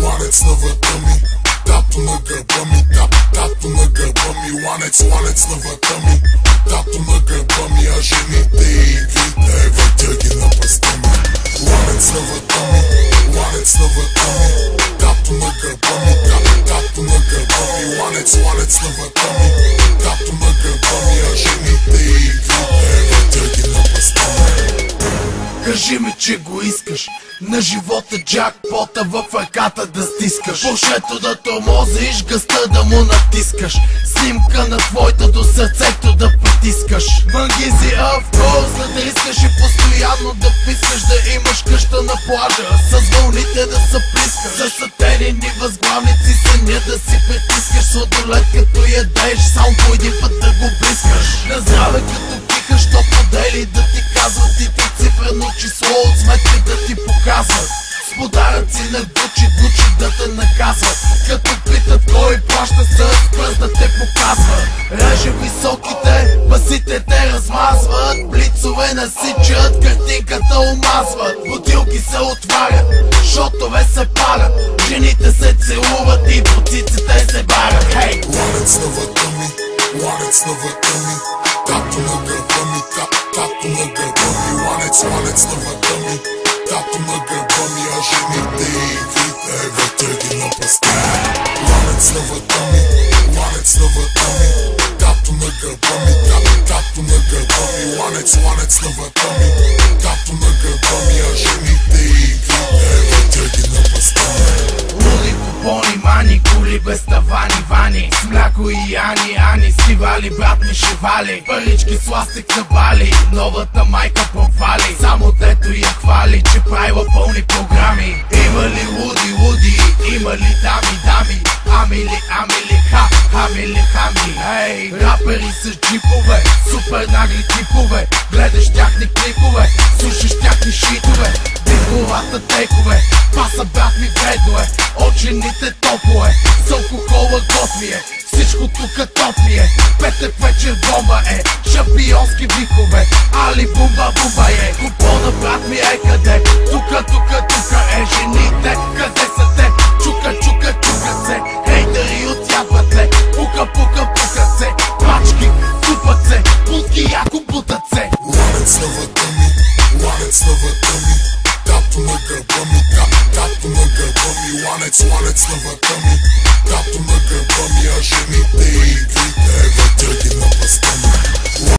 Ланец на врата ми, тато на гърба ми, тато на гърба ми. Ланец на врата ми, тато на гърба ми. А жените и игрите, въртя ги на пръста ми. Ланец на врата ми, ланец на врата ми, тато на гърба ми, тато на гърба ми. Ланец на врата ми, тато на гърба ми. А жените и игрите, въртя ги на пръста ми. Кажи ми, че го искаш, на живота джакпота в ръката да стискаш, пушето да тормозиш, гъста да му натискаш, снимка на твоята до сърцето да притискаш. Мангизи авкорс, да те искаш и постоянно да пискаш, да имаш къща на плажа, с вълните да се плискаш, за сателени възглавници съня да си притискаш, сладолет като ядеш, само по един път да го блискаш. На здраве като пикаш, топ модели да ти казват и ти цифрено число от сметки да ти показват. С подаръци на Гучи да те наказват, като питат кой плаща с пръст да те показва. Реже високите, басите те размазват, блицове насичат, картинката омазват. Бутилки се отварят, шотове се палят, жените се целуват и поциците се барят. Хей! Ланец на врата ми, ланец на врата ми, тато на гърба ми, тато на гърба ми. Ланец на врата ми, тато на гърба ми. А жените и игрите, въртя ги на пръста ми. Ланец на врата ми, ланец на врата ми, тато на гърба ми, тато на гърба ми. Ланец на врата ми, тато на гърба ми. А жените и игрите, въртя ги на пръста ми. Луди купони, мани, кули без тавани, вани, с мляко и ани, стивали, брат ми шивали, парички с ластик на бали, новата майка похвали, само дето я хвали, че правила пълни програми. Има ли луди, има ли дами, амили, хами. Ей, рапери с джипове, супер нагли типове, гледаш тяхни клипове, слушаш тяхни шитове, диховата текове, паса брат ми вредно е, очените топло е, с алкохола готви е, всичко тука топ ми е, петък вечер бомба е, шампионски викове, али бумба е, купона брат ми е къде, тука е, жените, къде са те, чука се, хейтери отядват ле, пука се, пачки, тупат се, путки яко бутат се. Ланец на врата ми, ланец на врата ми, тато на гърба ми, тато на гърба ми. Ланец на врата ми, тато на гърба ми.